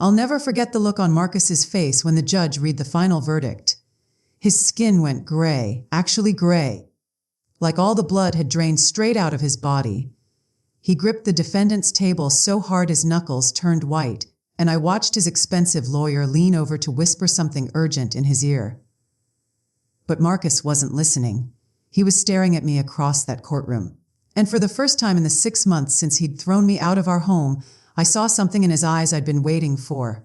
I'll never forget the look on Marcus's face when the judge read the final verdict. His skin went gray, actually gray, like all the blood had drained straight out of his body. He gripped the defendant's table so hard his knuckles turned white, and I watched his expensive lawyer lean over to whisper something urgent in his ear. But Marcus wasn't listening. He was staring at me across that courtroom. And for the first time in the 6 months since he'd thrown me out of our home, I saw something in his eyes I'd been waiting for.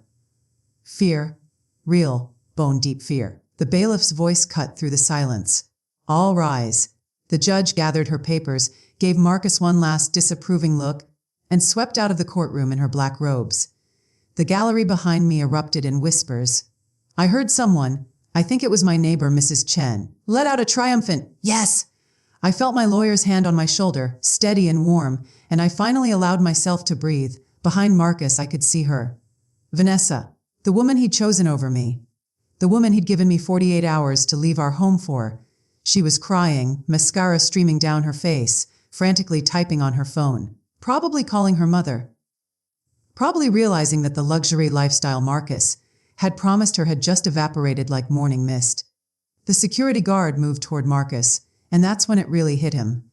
Fear. Real, bone-deep fear. The bailiff's voice cut through the silence. All rise. The judge gathered her papers, gave Marcus one last disapproving look, and swept out of the courtroom in her black robes. The gallery behind me erupted in whispers. I heard someone, I think it was my neighbor, Mrs. Chen, let out a triumphant, "Yes!" I felt my lawyer's hand on my shoulder, steady and warm, and I finally allowed myself to breathe. Behind Marcus, I could see her. Vanessa, the woman he'd chosen over me. The woman he'd given me 48 hours to leave our home for. She was crying, mascara streaming down her face, frantically typing on her phone, probably calling her mother. Probably realizing that the luxury lifestyle Marcus had promised her had just evaporated like morning mist. The security guard moved toward Marcus, and that's when it really hit him.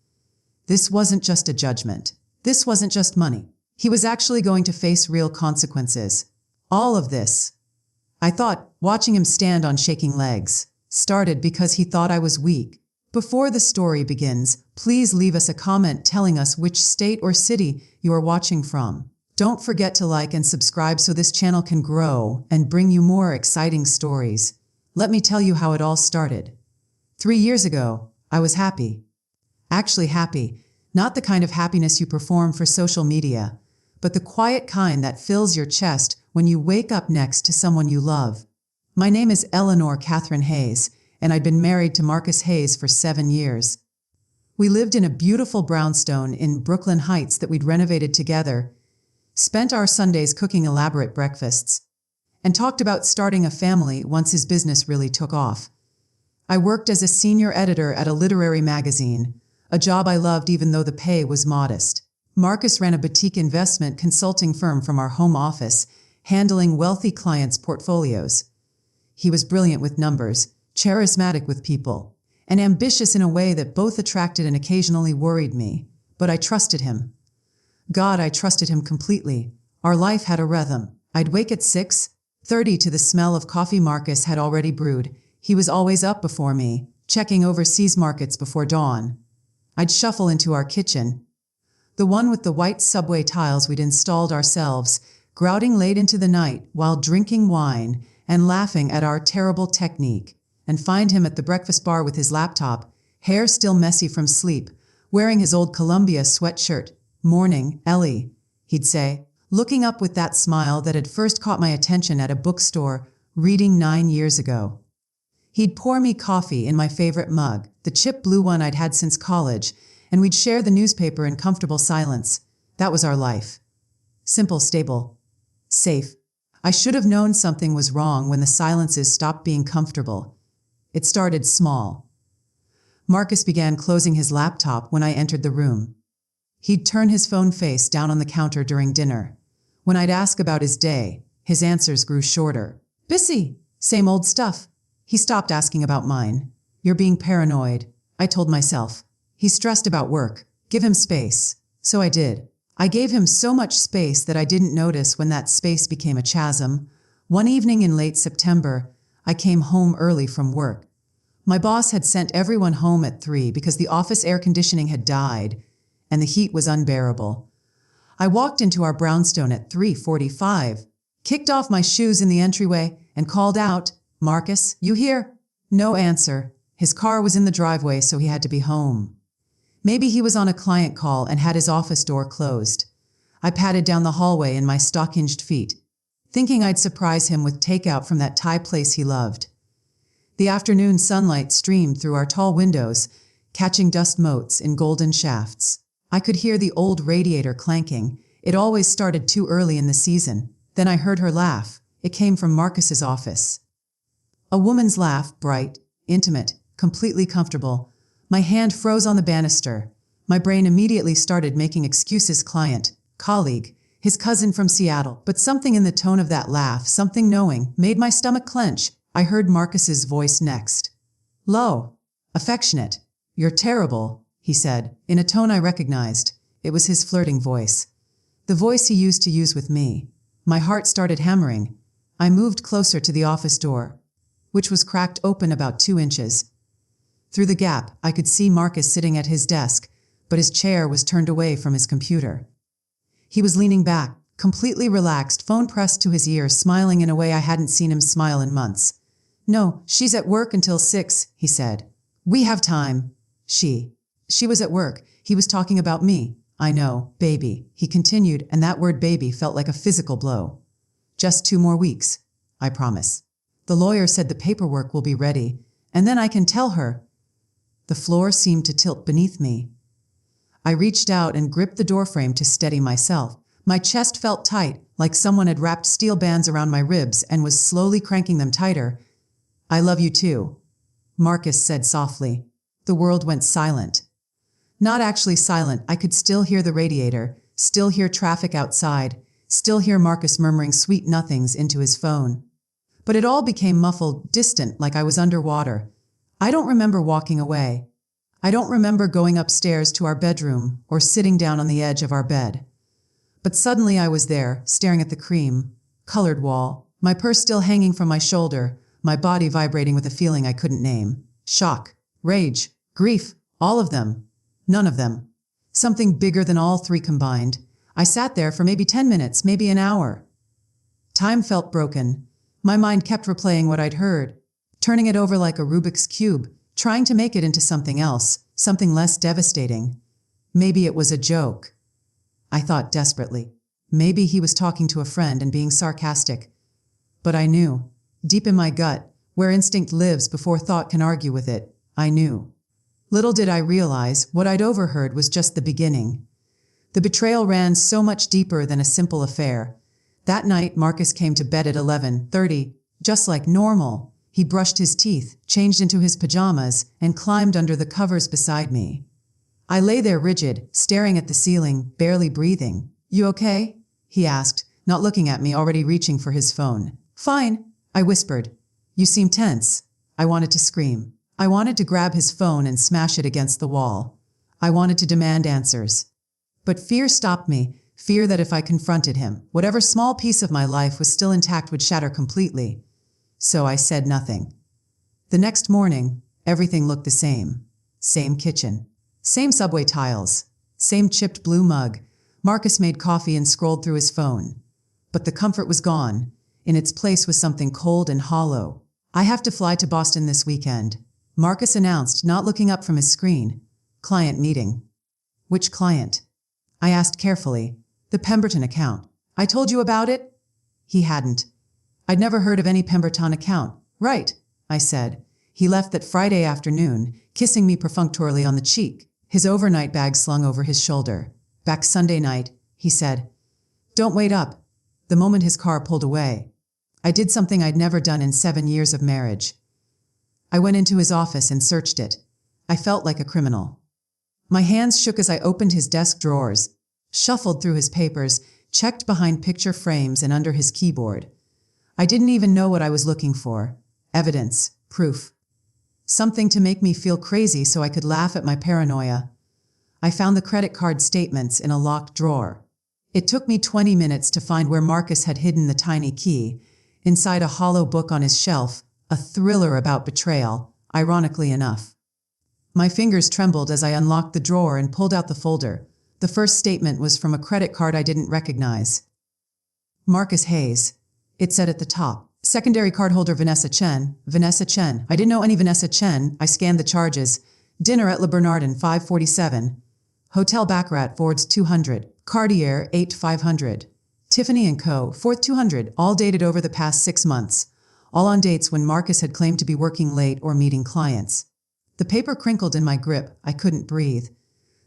This wasn't just a judgment. This wasn't just money. He was actually going to face real consequences. All of this, I thought, watching him stand on shaking legs, started because he thought I was weak. Before the story begins, please leave us a comment telling us which state or city you are watching from. Don't forget to like and subscribe so this channel can grow and bring you more exciting stories. Let me tell you how it all started. 3 years ago, I was happy. Actually happy, not the kind of happiness you perform for social media, but the quiet kind that fills your chest when you wake up next to someone you love. My name is Eleanor Catherine Hayes, and I'd been married to Marcus Hayes for 7 years. We lived in a beautiful brownstone in Brooklyn Heights that we'd renovated together, spent our Sundays cooking elaborate breakfasts, and talked about starting a family once his business really took off. I worked as a senior editor at a literary magazine, a job I loved even though the pay was modest. Marcus ran a boutique investment consulting firm from our home office, handling wealthy clients' portfolios. He was brilliant with numbers, charismatic with people, and ambitious in a way that both attracted and occasionally worried me. But I trusted him. God, I trusted him completely. Our life had a rhythm. I'd wake at 6:30 to the smell of coffee Marcus had already brewed. He was always up before me, checking overseas markets before dawn. I'd shuffle into our kitchen, the one with the white subway tiles we'd installed ourselves, grouting late into the night while drinking wine and laughing at our terrible technique, and find him at the breakfast bar with his laptop, hair still messy from sleep, wearing his old Columbia sweatshirt. "Morning, Ellie," he'd say, looking up with that smile that had first caught my attention at a bookstore reading 9 years ago. He'd pour me coffee in my favorite mug, the chip blue one I'd had since college, and we'd share the newspaper in comfortable silence. That was our life. Simple, stable, safe. I should have known something was wrong when the silences stopped being comfortable. It started small. Marcus began closing his laptop when I entered the room. He'd turn his phone face down on the counter during dinner. When I'd ask about his day, his answers grew shorter. "Busy, same old stuff." He stopped asking about mine. "You're being paranoid," I told myself. He's stressed about work. Give him space. So I did. I gave him so much space that I didn't notice when that space became a chasm. One evening in late September, I came home early from work. My boss had sent everyone home at 3 because the office air conditioning had died, and the heat was unbearable. I walked into our brownstone at 3:45, kicked off my shoes in the entryway, and called out, "Marcus, you here?" No answer. His car was in the driveway, so he had to be home. Maybe he was on a client call and had his office door closed. I padded down the hallway in my stock-hinged feet, thinking I'd surprise him with takeout from that Thai place he loved. The afternoon sunlight streamed through our tall windows, catching dust motes in golden shafts. I could hear the old radiator clanking. It always started too early in the season. Then I heard her laugh. It came from Marcus's office. A woman's laugh, bright, intimate, completely comfortable. My hand froze on the banister. My brain immediately started making excuses. Client, colleague, his cousin from Seattle, but something in the tone of that laugh, something knowing, made my stomach clench. I heard Marcus's voice next. Low. Affectionate. You're terrible, he said, in a tone I recognized. It was his flirting voice. The voice he used to use with me. My heart started hammering. I moved closer to the office door, which was cracked open about 2 inches. Through the gap, I could see Marcus sitting at his desk, but his chair was turned away from his computer. He was leaning back, completely relaxed, phone pressed to his ear, smiling in a way I hadn't seen him smile in months. No, she's at work until 6, he said. We have time. She was at work. He was talking about me. I know, baby, he continued, and that word baby felt like a physical blow. Just 2 more weeks, I promise. The lawyer said the paperwork will be ready, and then I can tell her. The floor seemed to tilt beneath me. I reached out and gripped the doorframe to steady myself. My chest felt tight, like someone had wrapped steel bands around my ribs and was slowly cranking them tighter. I love you too, Marcus said softly. The world went silent. Not actually silent, I could still hear the radiator, still hear traffic outside, still hear Marcus murmuring sweet nothings into his phone. But it all became muffled, distant, like I was underwater. I don't remember walking away. I don't remember going upstairs to our bedroom or sitting down on the edge of our bed. But suddenly I was there, staring at the cream-colored wall, my purse still hanging from my shoulder, my body vibrating with a feeling I couldn't name. Shock, rage, grief, all of them. None of them. Something bigger than all 3 combined. I sat there for maybe 10 minutes, maybe an hour. Time felt broken. My mind kept replaying what I'd heard, turning it over like a Rubik's Cube, trying to make it into something else, something less devastating. Maybe it was a joke. I thought desperately. Maybe he was talking to a friend and being sarcastic. But I knew, deep in my gut, where instinct lives before thought can argue with it, I knew. Little did I realize, what I'd overheard was just the beginning. The betrayal ran so much deeper than a simple affair. That night, Marcus came to bed at 11:30, just like normal. He brushed his teeth, changed into his pajamas, and climbed under the covers beside me. I lay there rigid, staring at the ceiling, barely breathing. You okay? He asked, not looking at me, already reaching for his phone. Fine, I whispered. You seem tense. I wanted to scream. I wanted to grab his phone and smash it against the wall. I wanted to demand answers. But fear stopped me, fear that if I confronted him, whatever small piece of my life was still intact would shatter completely. So I said nothing. The next morning, everything looked the same. Same kitchen. Same subway tiles. Same chipped blue mug. Marcus made coffee and scrolled through his phone. But the comfort was gone. In its place was something cold and hollow. I have to fly to Boston this weekend, Marcus announced, not looking up from his screen. Client meeting. Which client? I asked carefully. The Pemberton account. I told you about it? He hadn't. I'd never heard of any Pemberton account. Right, I said. He left that Friday afternoon, kissing me perfunctorily on the cheek, his overnight bag slung over his shoulder. Back Sunday night, he said. Don't wait up. The moment his car pulled away. I did something I'd never done in 7 years of marriage. I went into his office and searched it. I felt like a criminal. My hands shook as I opened his desk drawers, shuffled through his papers, checked behind picture frames and under his keyboard. I didn't even know what I was looking for. Evidence, proof. Something to make me feel crazy so I could laugh at my paranoia. I found the credit card statements in a locked drawer. It took me 20 minutes to find where Marcus had hidden the tiny key, inside a hollow book on his shelf, a thriller about betrayal, ironically enough. My fingers trembled as I unlocked the drawer and pulled out the folder. The first statement was from a credit card I didn't recognize. Marcus Hayes. It said at the top, secondary cardholder Vanessa Chen. Vanessa Chen. I didn't know any Vanessa Chen. I scanned the charges. Dinner at Le Bernardin, 547. Hotel Baccarat, Ford's 200. Cartier, 8500. Tiffany & Co., 4th 200, all dated over the past 6 months. All on dates when Marcus had claimed to be working late or meeting clients. The paper crinkled in my grip. I couldn't breathe.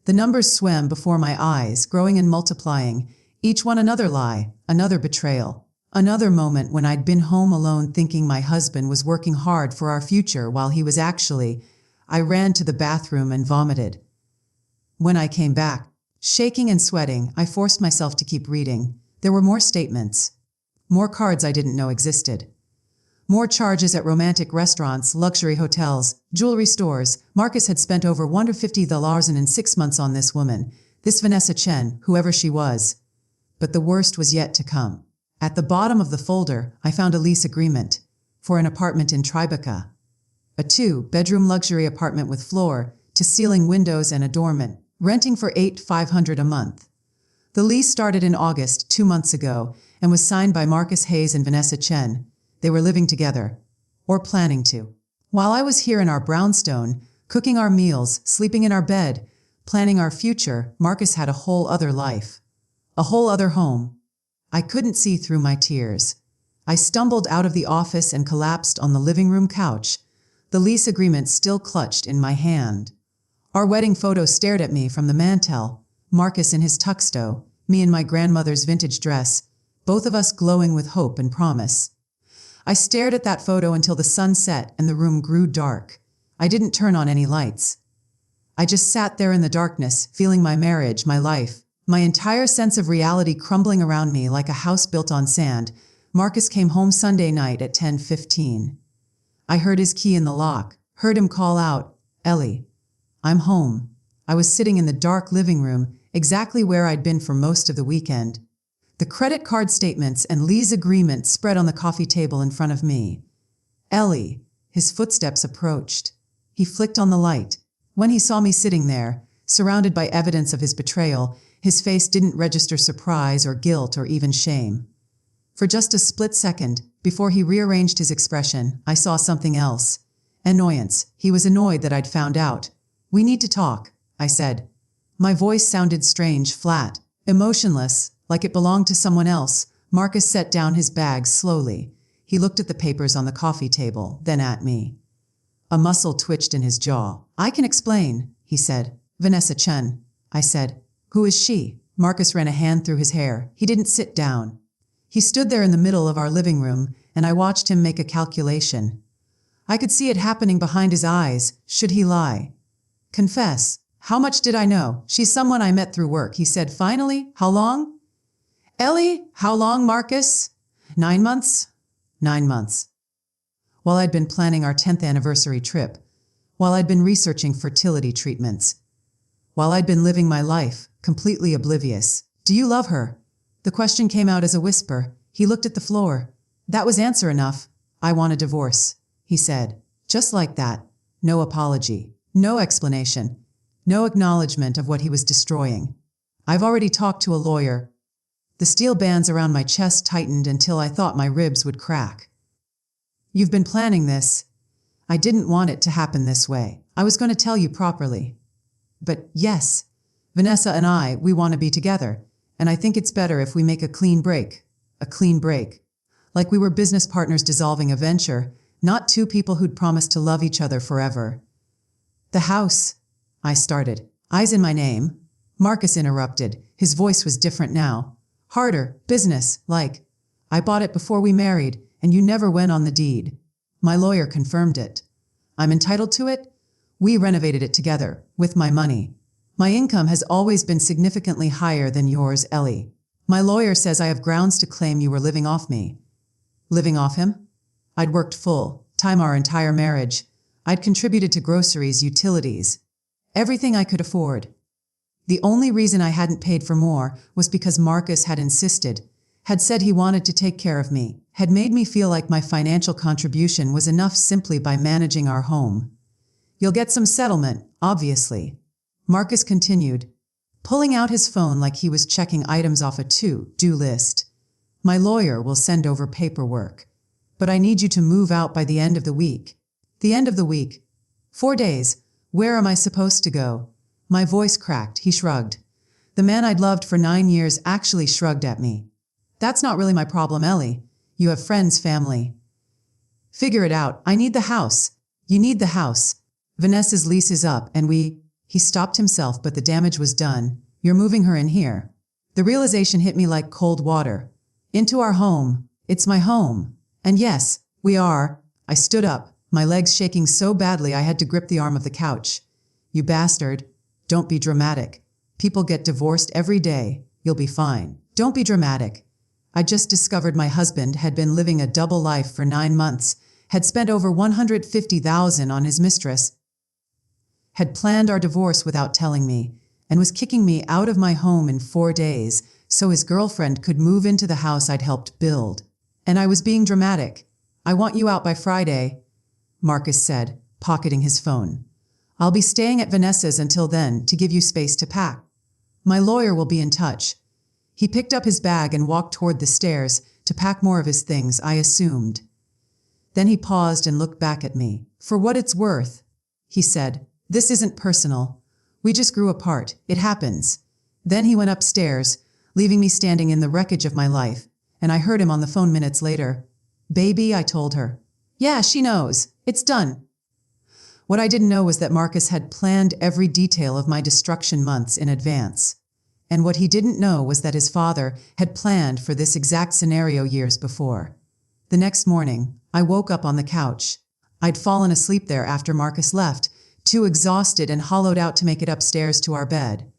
The numbers swam before my eyes, growing and multiplying. Each one another lie, another betrayal. Another moment when I'd been home alone thinking my husband was working hard for our future while he was actually. I ran to the bathroom and vomited. When I came back, shaking and sweating, I forced myself to keep reading. There were more statements. More cards I didn't know existed. More charges at romantic restaurants, luxury hotels, jewelry stores. Marcus had spent over $150 in 6 months on this woman, this Vanessa Chen, whoever she was. But the worst was yet to come. At the bottom of the folder, I found a lease agreement for an apartment in Tribeca. A 2-bedroom luxury apartment with floor-to-ceiling windows and a doorman, renting for $8,500 a month. The lease started in August, 2 months ago, and was signed by Marcus Hayes and Vanessa Chen. They were living together, or planning to. While I was here in our brownstone, cooking our meals, sleeping in our bed, planning our future, Marcus had a whole other life. A whole other home. I couldn't see through my tears. I stumbled out of the office and collapsed on the living room couch, the lease agreement still clutched in my hand. Our wedding photo stared at me from the mantel, Marcus in his tuxedo, me in my grandmother's vintage dress, both of us glowing with hope and promise. I stared at that photo until the sun set and the room grew dark. I didn't turn on any lights. I just sat there in the darkness, feeling my marriage, my life, my entire sense of reality crumbling around me like a house built on sand. Marcus came home Sunday night at 10:15. I heard his key in the lock, heard him call out, "Ellie, I'm home." I was sitting in the dark living room, exactly where I'd been for most of the weekend. The credit card statements and lease agreement spread on the coffee table in front of me. "Ellie." His footsteps approached. He flicked on the light. When he saw me sitting there, surrounded by evidence of his betrayal, his face didn't register surprise or guilt or even shame. For just a split second, before he rearranged his expression, I saw something else. Annoyance. He was annoyed that I'd found out. "We need to talk," I said. My voice sounded strange, flat, emotionless, like it belonged to someone else. Marcus set down his bag slowly. He looked at the papers on the coffee table, then at me. A muscle twitched in his jaw. "I can explain," he said. "Vanessa Chen," I said. "Who is she?" Marcus ran a hand through his hair. He didn't sit down. He stood there in the middle of our living room, and I watched him make a calculation. I could see it happening behind his eyes. Should he lie? Confess. How much did I know? "She's someone I met through work," he said finally. "How long?" "Ellie, how long, Marcus?" 9 months. 9 months. While I'd been planning our 10th anniversary trip, while I'd been researching fertility treatments, while I'd been living my life, completely oblivious. "Do you love her?" The question came out as a whisper. He looked at the floor. That was answer enough. "I want a divorce," he said. Just like that. No apology. No explanation. No acknowledgement of what he was destroying. "I've already talked to a lawyer." The steel bands around my chest tightened until I thought my ribs would crack. "You've been planning this." "I didn't want it to happen this way. I was going to tell you properly." "But yes, Vanessa and I, we want to be together. And I think it's better if we make a clean break." A clean break. Like we were business partners dissolving a venture, not two people who'd promised to love each other forever. "The house," I started. "Eyes in my name." Marcus interrupted. His voice was different now. Harder, business, like. "I bought it before we married, and you never went on the deed." My lawyer confirmed it. "I'm entitled to it?" "We renovated it together, with my money. My income has always been significantly higher than yours, Ellie. My lawyer says I have grounds to claim you were living off me." Living off him? I'd worked full-time our entire marriage. I'd contributed to groceries, utilities, everything I could afford. The only reason I hadn't paid for more was because Marcus had insisted, had said he wanted to take care of me, had made me feel like my financial contribution was enough simply by managing our home. "You'll get some settlement, obviously," Marcus continued, pulling out his phone like he was checking items off a to-do list. "My lawyer will send over paperwork. But I need you to move out by the end of the week." "The end of the week? 4 days. Where am I supposed to go?" My voice cracked. He shrugged. The man I'd loved for 9 years actually shrugged at me. "That's not really my problem, Ellie. You have friends, family. Figure it out. I need the house." "You need the house. Vanessa's lease is up and we—" He stopped himself, but the damage was done. "You're moving her in here." The realization hit me like cold water. "Into our home. It's my home. And yes, we are." I stood up, my legs shaking so badly I had to grip the arm of the couch. "You bastard. Don't be dramatic. People get divorced every day. You'll be fine. Don't be dramatic." I just discovered my husband had been living a double life for 9 months, had spent over $150,000 on his mistress, had planned our divorce without telling me, and was kicking me out of my home in 4 days so his girlfriend could move into the house I'd helped build. And I was being dramatic. "I want you out by Friday," Marcus said, pocketing his phone. "I'll be staying at Vanessa's until then to give you space to pack. My lawyer will be in touch." He picked up his bag and walked toward the stairs to pack more of his things, I assumed. Then he paused and looked back at me. "For what it's worth," he said, "this isn't personal. We just grew apart. It happens." Then he went upstairs, leaving me standing in the wreckage of my life, and I heard him on the phone minutes later. "Baby," I told her. "Yeah, she knows. It's done." What I didn't know was that Marcus had planned every detail of my destruction months in advance. And what he didn't know was that his father had planned for this exact scenario years before. The next morning, I woke up on the couch. I'd fallen asleep there after Marcus left, too exhausted and hollowed out to make it upstairs to our bed.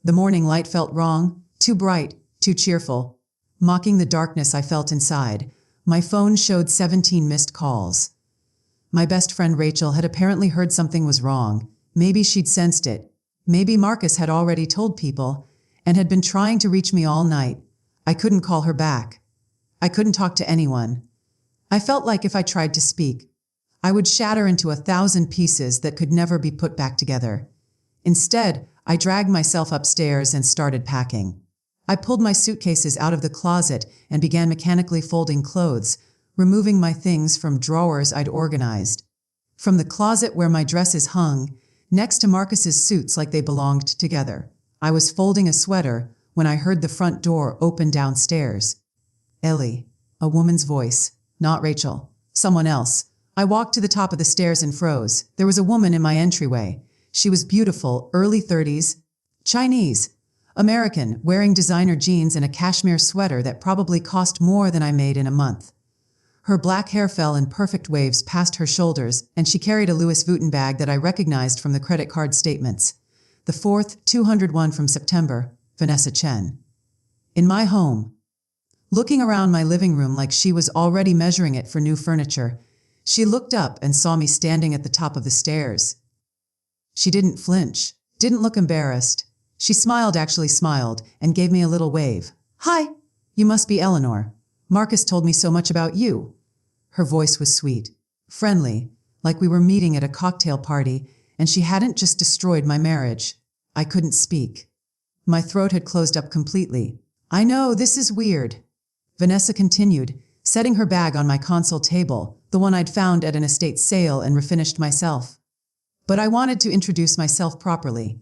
The morning light felt wrong, too bright, too cheerful. Mocking the darkness I felt inside, my phone showed 17 missed calls. My best friend Rachel had apparently heard something was wrong. Maybe she'd sensed it. Maybe Marcus had already told people and had been trying to reach me all night. I couldn't call her back. I couldn't talk to anyone. I felt like if I tried to speak, I would shatter into 1,000 pieces that could never be put back together. Instead, I dragged myself upstairs and started packing. I pulled my suitcases out of the closet and began mechanically folding clothes, removing my things from drawers I'd organized. From the closet where my dresses hung, next to Marcus's suits like they belonged together. I was folding a sweater when I heard the front door open downstairs. "Ellie," a woman's voice, not Rachel, someone else. I walked to the top of the stairs and froze. There was a woman in my entryway. She was beautiful, early 30s, Chinese, American, wearing designer jeans and a cashmere sweater that probably cost more than I made in a month. Her black hair fell in perfect waves past her shoulders, and she carried a Louis Vuitton bag that I recognized from the credit card statements. The 4th, 201 from September, Vanessa Chen. In my home. Looking around my living room like she was already measuring it for new furniture, she looked up and saw me standing at the top of the stairs. She didn't flinch, didn't look embarrassed. She actually smiled, and gave me a little wave. "Hi, you must be Eleanor. Marcus told me so much about you." Her voice was sweet, friendly, like we were meeting at a cocktail party, and she hadn't just destroyed my marriage. I couldn't speak. My throat had closed up completely. "I know, this is weird," Vanessa continued, setting her bag on my console table, the one I'd found at an estate sale and refinished myself. "But I wanted to introduce myself properly.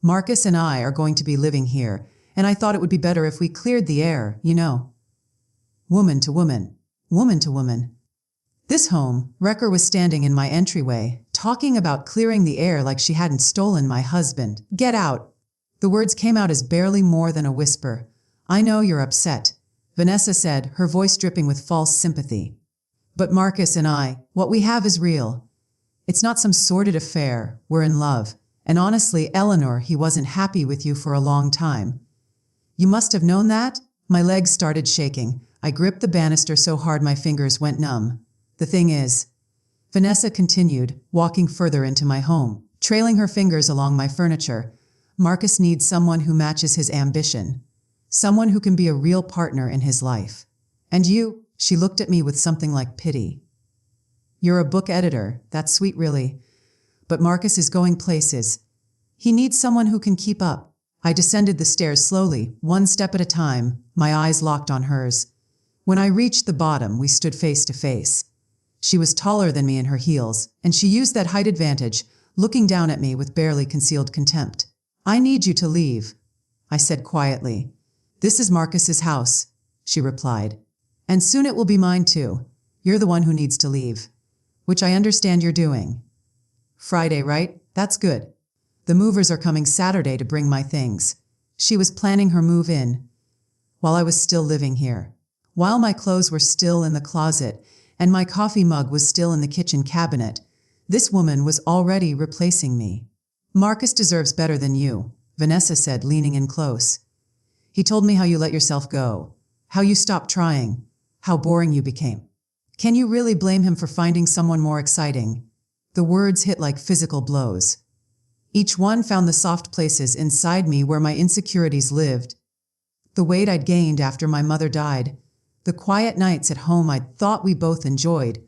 Marcus and I are going to be living here, and I thought it would be better if we cleared the air, you know. Woman to woman, woman to woman." This home, Wrecker was standing in my entryway, talking about clearing the air like she hadn't stolen my husband. "Get out." The words came out as barely more than a whisper. "I know you're upset," Vanessa said, her voice dripping with false sympathy. "But Marcus and I, what we have is real. It's not some sordid affair. We're in love. And honestly, Eleanor, he wasn't happy with you for a long time. You must have known that?" My legs started shaking. I gripped the banister so hard my fingers went numb. "The thing is," Vanessa continued, walking further into my home, trailing her fingers along my furniture, "Marcus needs someone who matches his ambition. Someone who can be a real partner in his life. And you," she looked at me with something like pity. "You're a book editor. That's sweet, really. But Marcus is going places. He needs someone who can keep up." I descended the stairs slowly, one step at a time, my eyes locked on hers. When I reached the bottom, we stood face to face. She was taller than me in her heels, and she used that height advantage, looking down at me with barely concealed contempt. "I need you to leave," I said quietly. "This is Marcus's house," she replied. "And soon it will be mine too. You're the one who needs to leave. Which I understand you're doing. Friday, right? That's good. The movers are coming Saturday to bring my things." She was planning her move in while I was still living here. While my clothes were still in the closet and my coffee mug was still in the kitchen cabinet, this woman was already replacing me. "Marcus deserves better than you," Vanessa said, leaning in close. "He told me how you let yourself go. how you stopped trying, how boring you became. Can you really blame him for finding someone more exciting? The words hit like physical blows. Each one found the soft places inside me where my insecurities lived. The weight I'd gained after my mother died, the quiet nights at home I'd thought we both enjoyed,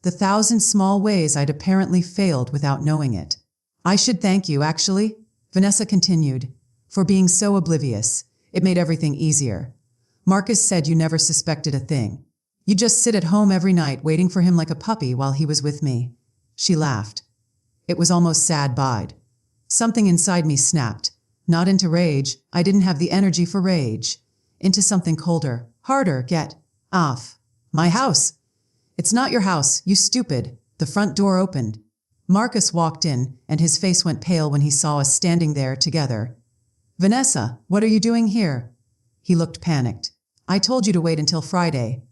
the thousand small ways I'd apparently failed without knowing it. I should thank you, actually, Vanessa continued, for being so oblivious. It made everything easier. Marcus said you never suspected a thing. You just sit at home every night waiting for him like a puppy while he was with me. She laughed. It was almost sad-eyed. Something inside me snapped. Not into rage, I didn't have the energy for rage. Into something colder, harder, get off. My house. It's not your house, you stupid. The front door opened. Marcus walked in, and his face went pale when he saw us standing there together. Vanessa, what are you doing here? He looked panicked. I told you to wait until Friday.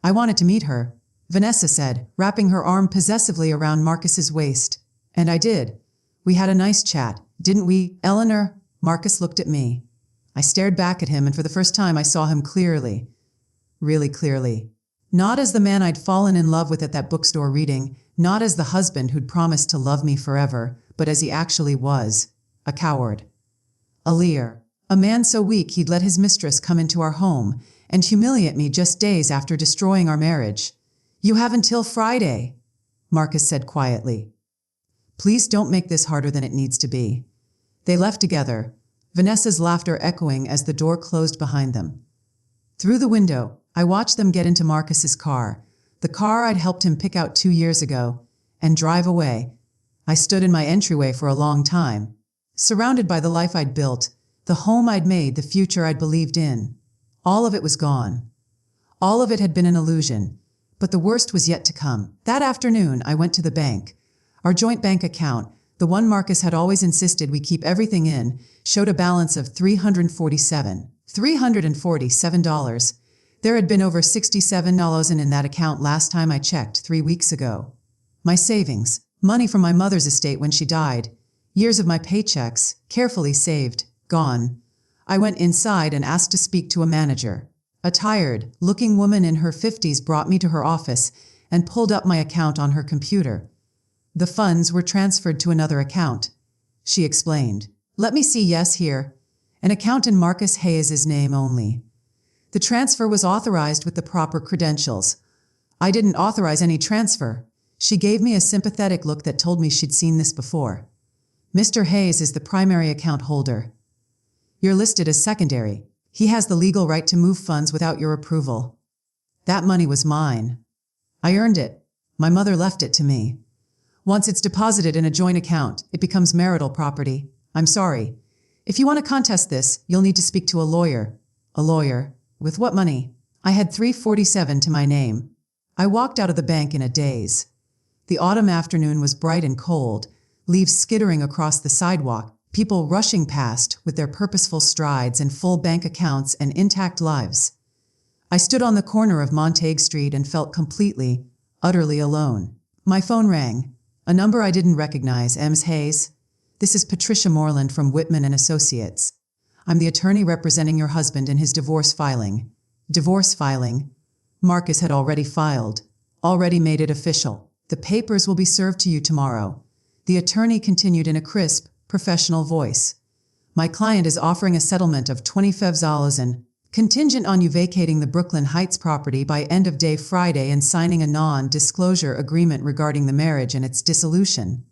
I wanted to meet her, Vanessa said, wrapping her arm possessively around Marcus's waist. And I did. We had a nice chat, didn't we, Eleanor? Marcus looked at me. I stared back at him, and for the first time I saw him clearly. Really clearly. Not as the man I'd fallen in love with at that bookstore reading, not as the husband who'd promised to love me forever, but as he actually was. A coward. A leer. A man so weak he'd let his mistress come into our home and humiliate me just days after destroying our marriage. You have until Friday, Marcus said quietly. Please don't make this harder than it needs to be. They left together, Vanessa's laughter echoing as the door closed behind them. Through the window, I watched them get into Marcus's car, the car I'd helped him pick out 2 years ago, and drive away. I stood in my entryway for a long time, surrounded by the life I'd built, the home I'd made, the future I'd believed in. All of it was gone. All of it had been an illusion, but the worst was yet to come. That afternoon, I went to the bank. Our joint bank account, the one Marcus had always insisted we keep everything in, showed a balance of $347. There had been over $67 in that account last time I checked 3 weeks ago. My savings, money from my mother's estate when she died, years of my paychecks, carefully saved, gone. I went inside and asked to speak to a manager. A tired-looking woman in her 50s brought me to her office and pulled up my account on her computer. The funds were transferred to another account, she explained. Let me see, yes, here. An account in Marcus Hayes's name only. The transfer was authorized with the proper credentials. I didn't authorize any transfer. She gave me a sympathetic look that told me she'd seen this before. Mr. Hayes is the primary account holder. You're listed as secondary. He has the legal right to move funds without your approval. That money was mine. I earned it. My mother left it to me. Once it's deposited in a joint account, it becomes marital property. I'm sorry. If you want to contest this, you'll need to speak to a lawyer. A lawyer? With what money? I had $347 to my name. I walked out of the bank in a daze. The autumn afternoon was bright and cold, leaves skittering across the sidewalk, people rushing past with their purposeful strides and full bank accounts and intact lives. I stood on the corner of Montague Street and felt completely, utterly alone. My phone rang. A number I didn't recognize. Ms. Hayes? This is Patricia Moreland from Whitman and Associates. I'm the attorney representing your husband in his divorce filing. Divorce filing? Marcus had already filed. Already made it official. The papers will be served to you tomorrow. The attorney continued in a crisp, professional voice. My client is offering a settlement of $25,000 and contingent on you vacating the Brooklyn Heights property by end of day Friday and signing a non-disclosure agreement regarding the marriage and its dissolution.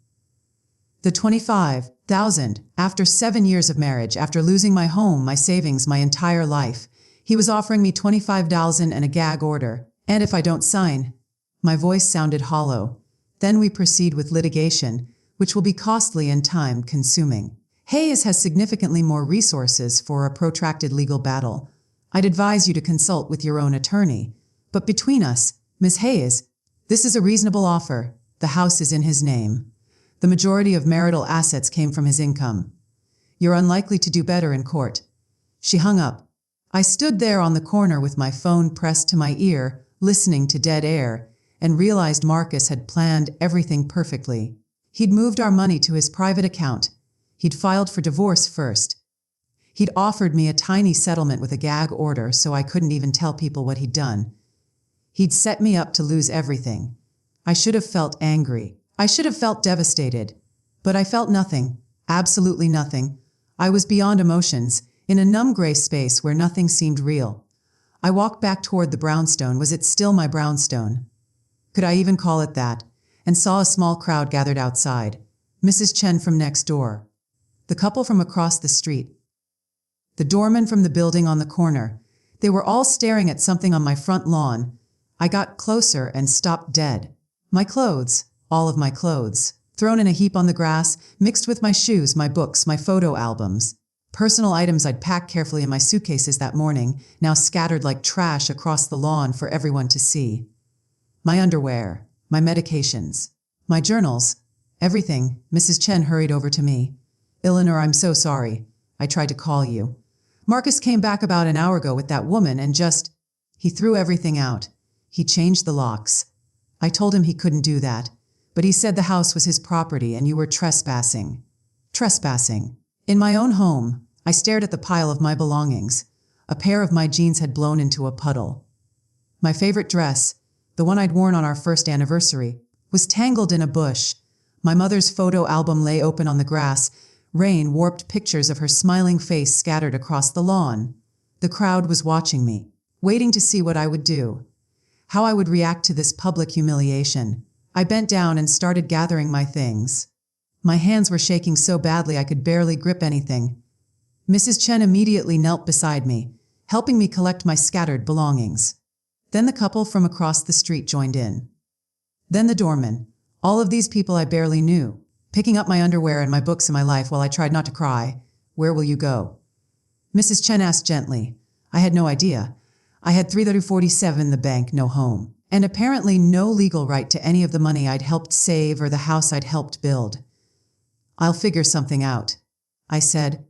The $25,000, after 7 years of marriage, after losing my home, my savings, my entire life, he was offering me $25,000 and a gag order. And if I don't sign, my voice sounded hollow. Then we proceed with litigation, which will be costly and time-consuming. Hayes has significantly more resources for a protracted legal battle. I'd advise you to consult with your own attorney. But between us, Ms. Hayes, this is a reasonable offer. The house is in his name. The majority of marital assets came from his income. You're unlikely to do better in court. She hung up. I stood there on the corner with my phone pressed to my ear, listening to dead air, and realized Marcus had planned everything perfectly. He'd moved our money to his private account. He'd filed for divorce first. He'd offered me a tiny settlement with a gag order so I couldn't even tell people what he'd done. He'd set me up to lose everything. I should have felt angry. I should have felt devastated. But I felt nothing. Absolutely nothing. I was beyond emotions, in a numb gray space where nothing seemed real. I walked back toward the brownstone. Was it still my brownstone? Could I even call it that? And saw a small crowd gathered outside. Mrs. Chen from next door. The couple from across the street. The doorman from the building on the corner. They were all staring at something on my front lawn. I got closer and stopped dead. My clothes, all of my clothes, thrown in a heap on the grass, mixed with my shoes, my books, my photo albums. Personal items I'd packed carefully in my suitcases that morning, now scattered like trash across the lawn for everyone to see. My underwear, my medications, my journals, everything. Mrs. Chen hurried over to me. "Eleanor, I'm so sorry. I tried to call you. Marcus came back about an hour ago with that woman and he threw everything out. He changed the locks. I told him he couldn't do that, but he said the house was his property and you were trespassing." Trespassing. In my own home, I stared at the pile of my belongings. A pair of my jeans had blown into a puddle. My favorite dress, the one I'd worn on our first anniversary, was tangled in a bush. My mother's photo album lay open on the grass. Rain warped pictures of her smiling face scattered across the lawn. The crowd was watching me, waiting to see what I would do, how I would react to this public humiliation. I bent down and started gathering my things. My hands were shaking so badly I could barely grip anything. Mrs. Chen immediately knelt beside me, helping me collect my scattered belongings. Then the couple from across the street joined in. Then the doorman. All of these people I barely knew, picking up my underwear and my books and my life while I tried not to cry. "Where will you go?" Mrs. Chen asked gently. I had no idea. I had $347 in the bank, no home, and apparently no legal right to any of the money I'd helped save or the house I'd helped build. "I'll figure something out," I said.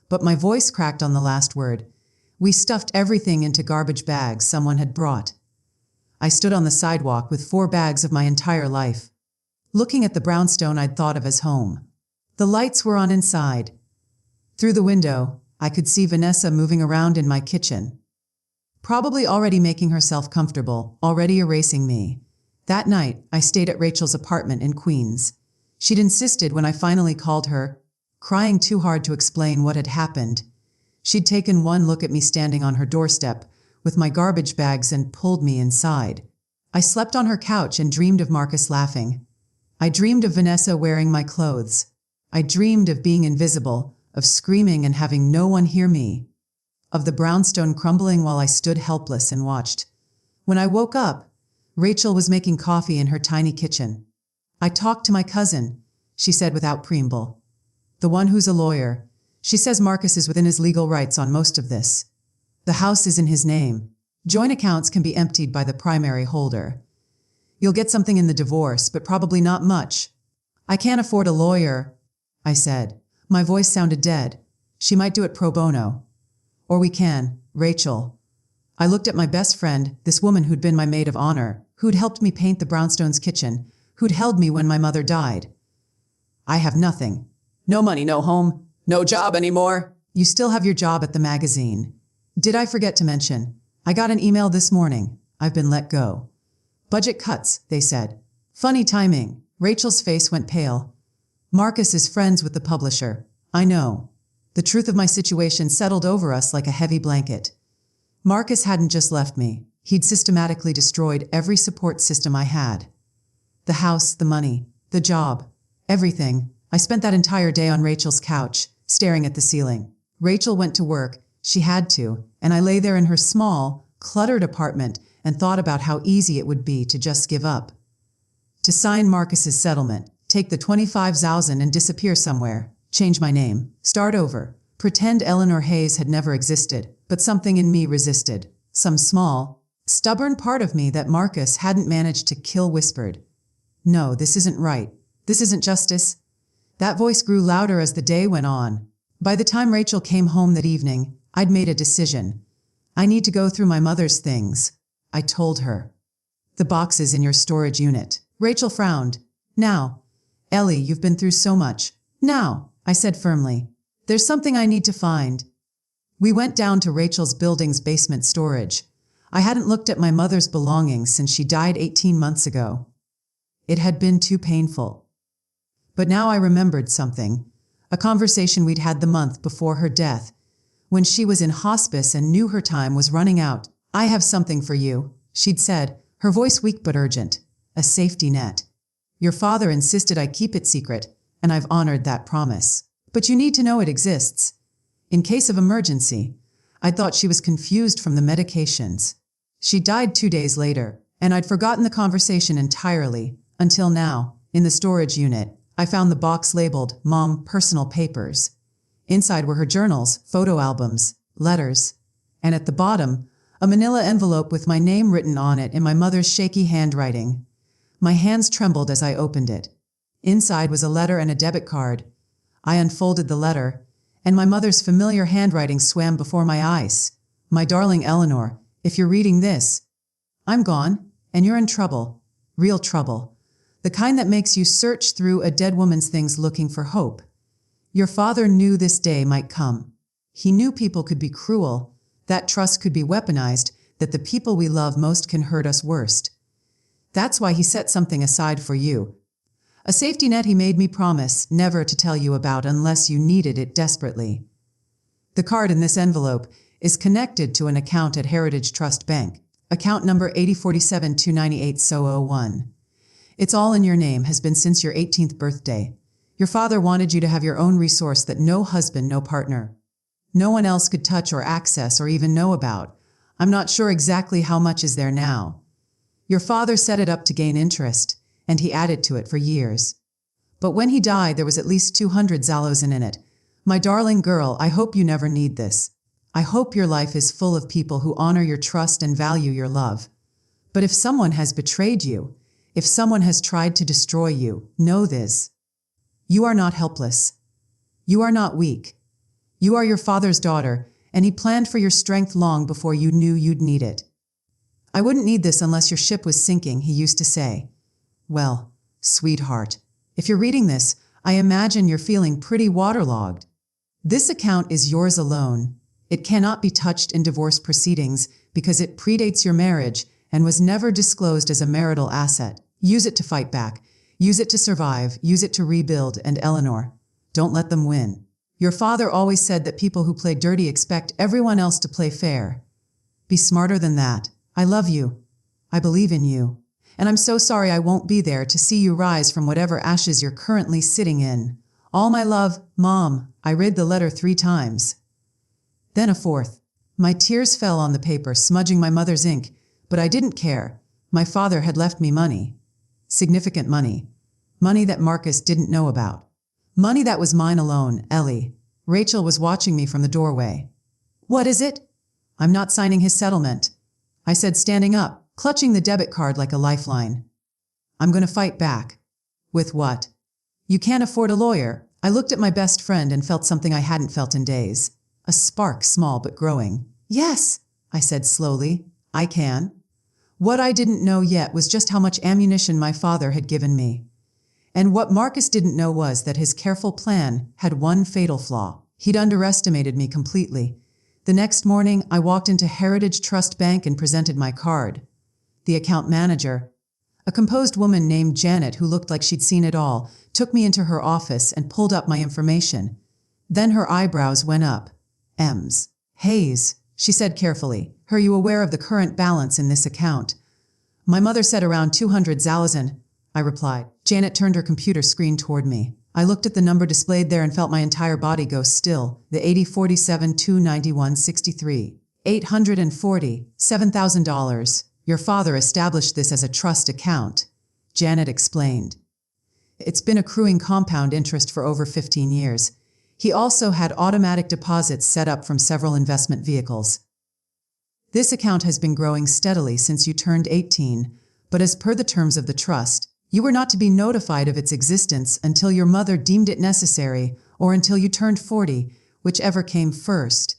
But my voice cracked on the last word. We stuffed everything into garbage bags someone had brought. I stood on the sidewalk with 4 bags of my entire life, looking at the brownstone I'd thought of as home. The lights were on inside. Through the window, I could see Vanessa moving around in my kitchen, probably already making herself comfortable, already erasing me. That night, I stayed at Rachel's apartment in Queens. She'd insisted when I finally called her, crying too hard to explain what had happened. She'd taken one look at me standing on her doorstep with my garbage bags and pulled me inside. I slept on her couch and dreamed of Marcus laughing. I dreamed of Vanessa wearing my clothes. I dreamed of being invisible, of screaming and having no one hear me, of the brownstone crumbling while I stood helpless and watched. When I woke up, Rachel was making coffee in her tiny kitchen. "I talked to my cousin," she said without preamble. "The one who's a lawyer. She says Marcus is within his legal rights on most of this. The house is in his name. Joint accounts can be emptied by the primary holder. You'll get something in the divorce, but probably not much." "I can't afford a lawyer," I said. My voice sounded dead. "She might do it pro bono. Or we can, Rachel." I looked at my best friend, this woman who'd been my maid of honor, who'd helped me paint the brownstone's kitchen, who'd held me when my mother died. "I have nothing. No money, no home, no job anymore." "You still have your job at the magazine. Did I forget to mention? I got an email this morning. I've been let go. Budget cuts, they said." "Funny timing." Rachel's face went pale. "Marcus is friends with the publisher. I know." The truth of my situation settled over us like a heavy blanket. Marcus hadn't just left me. He'd systematically destroyed every support system I had. The house, the money, the job, everything. I spent that entire day on Rachel's couch, staring at the ceiling. Rachel went to work. She had to, and I lay there in her small, cluttered apartment and thought about how easy it would be to just give up. To sign Marcus's settlement, take the 25,000 and disappear somewhere, change my name, start over, pretend Eleanor Hayes had never existed, but something in me resisted. Some small, stubborn part of me that Marcus hadn't managed to kill whispered, "No, this isn't right. This isn't justice." That voice grew louder as the day went on. By the time Rachel came home that evening, I'd made a decision. "I need to go through my mother's things," I told her. "The boxes in your storage unit." Rachel frowned. "Now, Ellie, you've been through so much." "Now," I said firmly. "There's something I need to find." We went down to Rachel's building's basement storage. I hadn't looked at my mother's belongings since she died 18 months ago. It had been too painful. But now I remembered something, a conversation we'd had the month before her death, when she was in hospice and knew her time was running out. "I have something for you," she'd said, her voice weak but urgent. "A safety net. Your father insisted I keep it secret, and I've honored that promise. But you need to know it exists. In case of emergency." I thought she was confused from the medications. She died 2 days later, and I'd forgotten the conversation entirely, until now, in the storage unit, I found the box labeled "Mom, Personal Papers." Inside were her journals, photo albums, letters, and at the bottom, a manila envelope with my name written on it in my mother's shaky handwriting. My hands trembled as I opened it. Inside was a letter and a debit card. I unfolded the letter, and my mother's familiar handwriting swam before my eyes. "My darling Eleanor, if you're reading this, I'm gone, and you're in trouble. Real trouble. The kind that makes you search through a dead woman's things looking for hope. Your father knew this day might come. He knew people could be cruel, that trust could be weaponized, that the people we love most can hurt us worst. That's why he set something aside for you. A safety net he made me promise never to tell you about unless you needed it desperately. The card in this envelope is connected to an account at Heritage Trust Bank, account number 8047298-001. It's all in your name, has been since your 18th birthday. Your father wanted you to have your own resource that no husband, no partner, no one else could touch or access or even know about. I'm not sure exactly how much is there now. Your father set it up to gain interest, and he added to it for years. But when he died, there was at least 200 zalozin in it. My darling girl, I hope you never need this. I hope your life is full of people who honor your trust and value your love. But if someone has betrayed you, if someone has tried to destroy you, know this. You are not helpless. You are not weak. You are your father's daughter, and he planned for your strength long before you knew you'd need it. I wouldn't need this unless your ship was sinking, he used to say. Well, sweetheart, if you're reading this, I imagine you're feeling pretty waterlogged. This account is yours alone. It cannot be touched in divorce proceedings because it predates your marriage and was never disclosed as a marital asset. Use it to fight back. Use it to survive. Use it to rebuild. And Eleanor, don't let them win. Your father always said that people who play dirty expect everyone else to play fair. Be smarter than that. I love you. I believe in you. And I'm so sorry I won't be there to see you rise from whatever ashes you're currently sitting in. All my love, Mom. I read the letter 3 times. Then a 4th. My tears fell on the paper, smudging my mother's ink, but I didn't care. My father had left me money. Significant money. Money that Marcus didn't know about. Money that was mine alone, Ellie. Rachel was watching me from the doorway. What is it? I'm not signing his settlement, I said, standing up, clutching the debit card like a lifeline. I'm going to fight back. With what? You can't afford a lawyer. I looked at my best friend and felt something I hadn't felt in days. A spark, small but growing. Yes, I said slowly. I can. What I didn't know yet was just how much ammunition my father had given me. And what Marcus didn't know was that his careful plan had one fatal flaw. He'd underestimated me completely. The next morning, I walked into Heritage Trust Bank and presented my card. The account manager, a composed woman named Janet who looked like she'd seen it all, took me into her office and pulled up my information. Then her eyebrows went up. M's. Hayes, she said carefully. Are you aware of the current balance in this account? My mother said around 200 zalozin, I replied. Janet turned her computer screen toward me. I looked at the number displayed there and felt my entire body go still. The 8047-291-63. $840, $7,000. Your father established this as a trust account, Janet explained. It's been accruing compound interest for over 15 years. He also had automatic deposits set up from several investment vehicles. This account has been growing steadily since you turned 18, but as per the terms of the trust, you were not to be notified of its existence until your mother deemed it necessary or until you turned 40, whichever came first.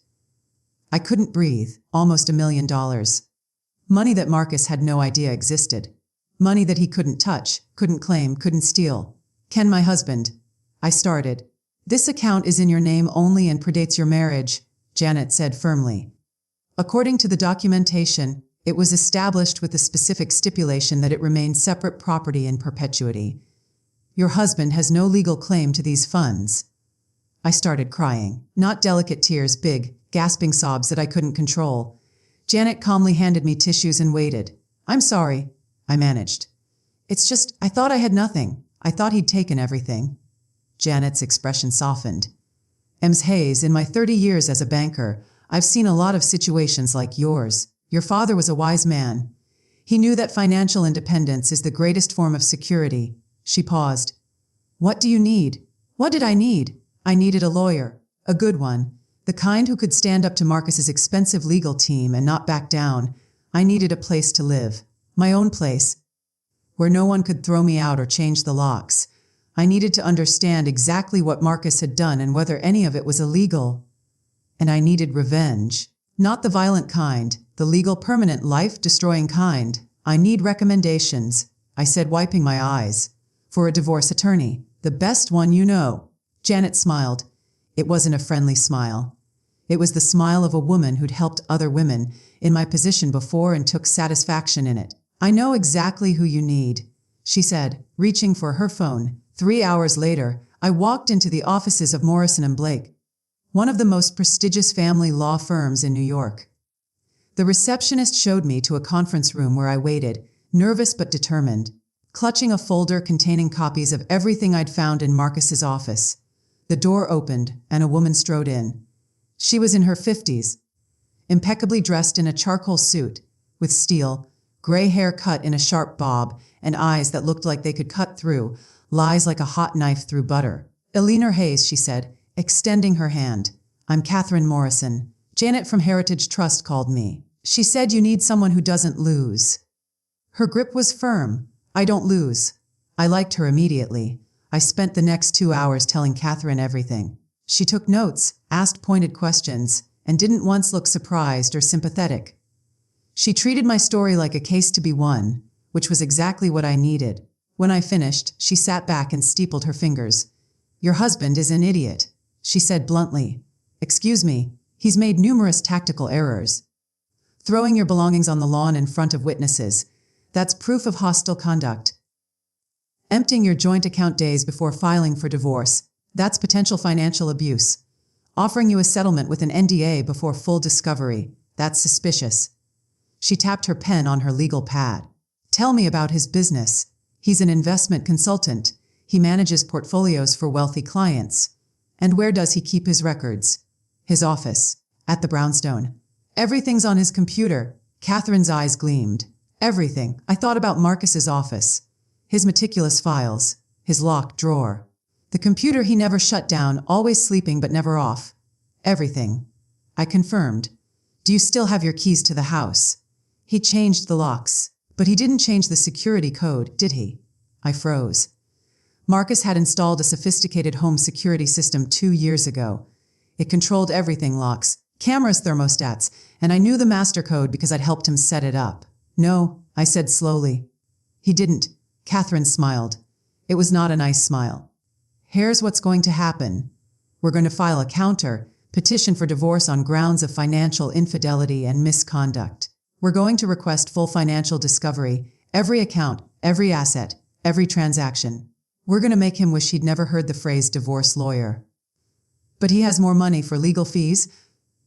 I couldn't breathe. Almost $1 million. Money that Marcus had no idea existed. Money that he couldn't touch, couldn't claim, couldn't steal. Ken, my husband. I started. This account is in your name only and predates your marriage, Janet said firmly. According to the documentation, it was established with the specific stipulation that it remained separate property in perpetuity. Your husband has no legal claim to these funds. I started crying, not delicate tears, big, gasping sobs that I couldn't control. Janet calmly handed me tissues and waited. I'm sorry, I managed. It's just, I thought I had nothing. I thought he'd taken everything. Janet's expression softened. Ms. Hayes, in my 30 years as a banker, I've seen a lot of situations like yours. Your father was a wise man. He knew that financial independence is the greatest form of security. She paused. What do you need? What did I need? I needed a lawyer. A good one. The kind who could stand up to Marcus's expensive legal team and not back down. I needed a place to live. My own place. Where no one could throw me out or change the locks. I needed to understand exactly what Marcus had done and whether any of it was illegal. And I needed revenge. Not the violent kind, the legal, permanent, life-destroying kind. I need recommendations, I said, wiping my eyes. For a divorce attorney, the best one you know. Janet smiled. It wasn't a friendly smile. It was the smile of a woman who'd helped other women in my position before and took satisfaction in it. I know exactly who you need, she said, reaching for her phone. 3 hours later, I walked into the offices of Morrison & Blake, one of the most prestigious family law firms in New York. The receptionist showed me to a conference room where I waited, nervous but determined, clutching a folder containing copies of everything I'd found in Marcus's office. The door opened, and a woman strode in. She was in her 50s, impeccably dressed in a charcoal suit, with steel, gray hair cut in a sharp bob, and eyes that looked like they could cut through lies like a hot knife through butter. Eleanor Hayes, she said, extending her hand. I'm Catherine Morrison. Janet from Heritage Trust called me. She said you need someone who doesn't lose. Her grip was firm. I don't lose. I liked her immediately. I spent the next 2 hours telling Catherine everything. She took notes, asked pointed questions, and didn't once look surprised or sympathetic. She treated my story like a case to be won, which was exactly what I needed. When I finished, she sat back and steepled her fingers. Your husband is an idiot, she said bluntly. Excuse me, he's made numerous tactical errors. Throwing your belongings on the lawn in front of witnesses, that's proof of hostile conduct. Emptying your joint account days before filing for divorce, that's potential financial abuse. Offering you a settlement with an NDA before full discovery, that's suspicious. She tapped her pen on her legal pad. Tell me about his business. He's an investment consultant. He manages portfolios for wealthy clients. And where does he keep his records? His office, at the brownstone. Everything's on his computer. Catherine's eyes gleamed. Everything. I thought about Marcus's office. His meticulous files. His locked drawer. The computer he never shut down, always sleeping but never off. Everything. I confirmed. Do you still have your keys to the house? He changed the locks. But he didn't change the security code, did he? I froze. Marcus had installed a sophisticated home security system 2 years ago. It controlled everything: locks, cameras, thermostats, and I knew the master code because I'd helped him set it up. No, I said slowly. He didn't. Catherine smiled. It was not a nice smile. Here's what's going to happen. We're going to file a counter petition for divorce on grounds of financial infidelity and misconduct. We're going to request full financial discovery, every account, every asset, every transaction. We're going to make him wish he'd never heard the phrase divorce lawyer. But he has more money for legal fees.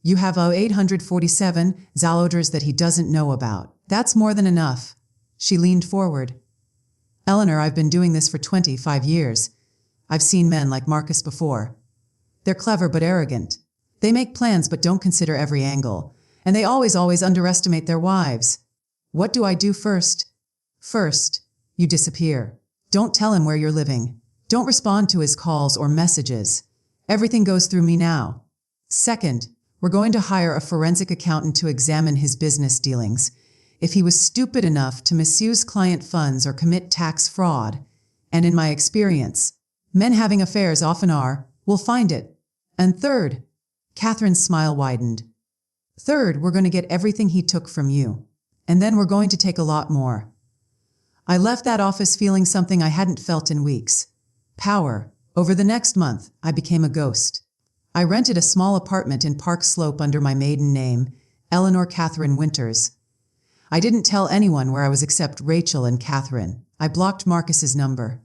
You have 847 orders that he doesn't know about. That's more than enough. She leaned forward. Eleanor, I've been doing this for 25 years. I've seen men like Marcus before. They're clever but arrogant. They make plans but don't consider every angle. And they always underestimate their wives. What do I do first? First, you disappear. Don't tell him where you're living. Don't respond to his calls or messages. Everything goes through me now. Second, we're going to hire a forensic accountant to examine his business dealings. If he was stupid enough to misuse client funds or commit tax fraud, and in my experience, men having affairs often are, we'll find it. And third, Catherine's smile widened. Third, we're going to get everything he took from you. And then we're going to take a lot more. I left that office feeling something I hadn't felt in weeks. Power. Over the next month, I became a ghost. I rented a small apartment in Park Slope under my maiden name, Eleanor Catherine Winters. I didn't tell anyone where I was except Rachel and Catherine. I blocked Marcus's number.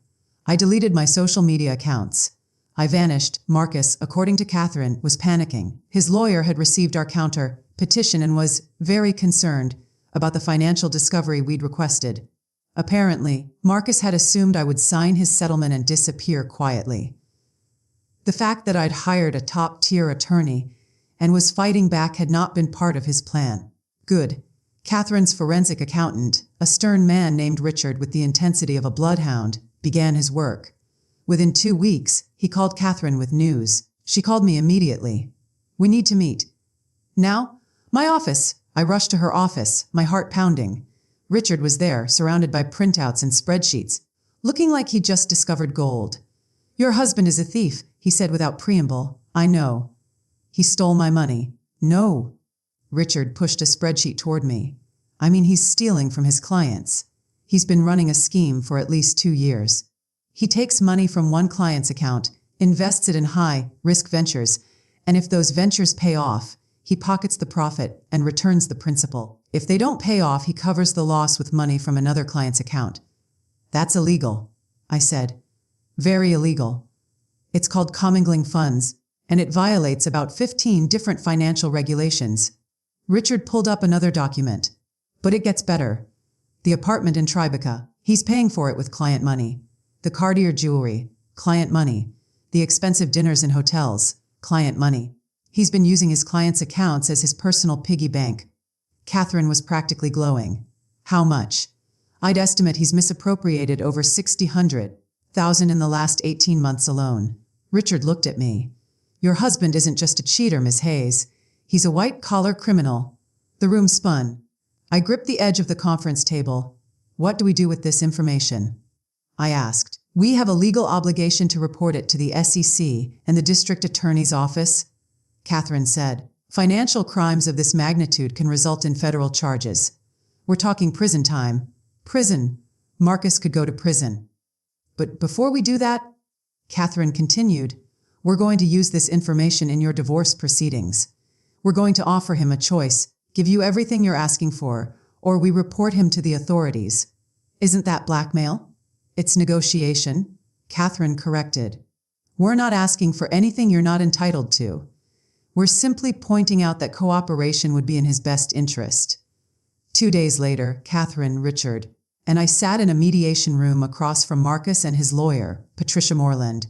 I deleted my social media accounts. I vanished. Marcus, according to Catherine, was panicking. His lawyer had received our counter petition and was very concerned about the financial discovery we'd requested. Apparently, Marcus had assumed I would sign his settlement and disappear quietly. The fact that I'd hired a top-tier attorney and was fighting back had not been part of his plan. Good. Catherine's forensic accountant, a stern man named Richard with the intensity of a bloodhound, began his work. Within 2 weeks, he called Catherine with news. She called me immediately. "We need to meet." "Now?" "My office." I rushed to her office, my heart pounding. Richard was there, surrounded by printouts and spreadsheets, looking like he'd just discovered gold. "Your husband is a thief," he said without preamble. "I know." "He stole my money." "No." Richard pushed a spreadsheet toward me. "I mean, he's stealing from his clients. He's been running a scheme for at least 2 years. He takes money from one client's account, invests it in high-risk ventures, and if those ventures pay off, he pockets the profit and returns the principal. If they don't pay off, he covers the loss with money from another client's account." "That's illegal," I said. "Very illegal. It's called commingling funds, and it violates about 15 different financial regulations." Richard pulled up another document. "But it gets better. The apartment in Tribeca, he's paying for it with client money. The Cartier jewelry, client money. The expensive dinners in hotels, client money. He's been using his clients' accounts as his personal piggy bank." Catherine was practically glowing. "How much?" "I'd estimate he's misappropriated over $600,000 in the last 18 months alone." Richard looked at me. "Your husband isn't just a cheater, Miss Hayes. He's a white-collar criminal." The room spun. I gripped the edge of the conference table. "What do we do with this information?" I asked. "We have a legal obligation to report it to the SEC and the district attorney's office," Catherine said. "Financial crimes of this magnitude can result in federal charges. We're talking prison time." "Prison." Marcus could go to prison. "But before we do that," Catherine continued, "we're going to use this information in your divorce proceedings. We're going to offer him a choice, give you everything you're asking for, or we report him to the authorities." "Isn't that blackmail?" "It's negotiation," Catherine corrected. "We're not asking for anything you're not entitled to. We're simply pointing out that cooperation would be in his best interest." 2 days later, Catherine, Richard, and I sat in a mediation room across from Marcus and his lawyer, Patricia Moreland.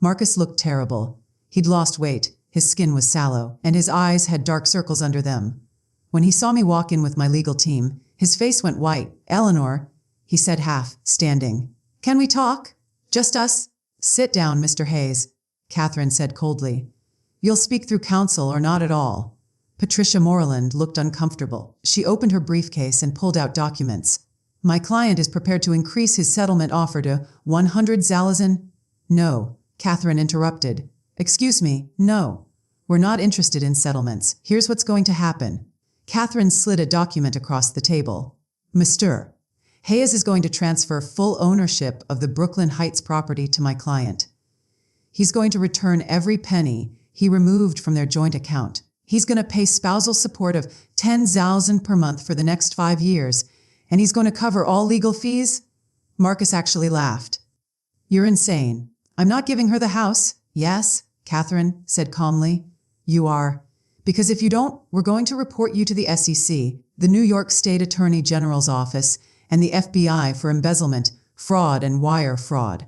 Marcus looked terrible. He'd lost weight, his skin was sallow, and his eyes had dark circles under them. When he saw me walk in with my legal team, his face went white. "Eleanor," he said, half standing. "Can we talk? Just us?" "Sit down, Mr. Hayes," Catherine said coldly. "You'll speak through counsel or not at all." Patricia Moreland looked uncomfortable. She opened her briefcase and pulled out documents. "My client is prepared to increase his settlement offer to 100,000. "No," Catherine interrupted. "Excuse me, no. We're not interested in settlements. Here's what's going to happen." Catherine slid a document across the table. "Mr. Hayes is going to transfer full ownership of the Brooklyn Heights property to my client. He's going to return every penny he removed from their joint account. He's going to pay spousal support of $10,000 per month for the next 5 years, and he's going to cover all legal fees." Marcus actually laughed. "You're insane. I'm not giving her the house." "Yes," Catherine said calmly. "You are. Because if you don't, we're going to report you to the SEC, the New York State Attorney General's office, and the FBI for embezzlement, fraud, and wire fraud."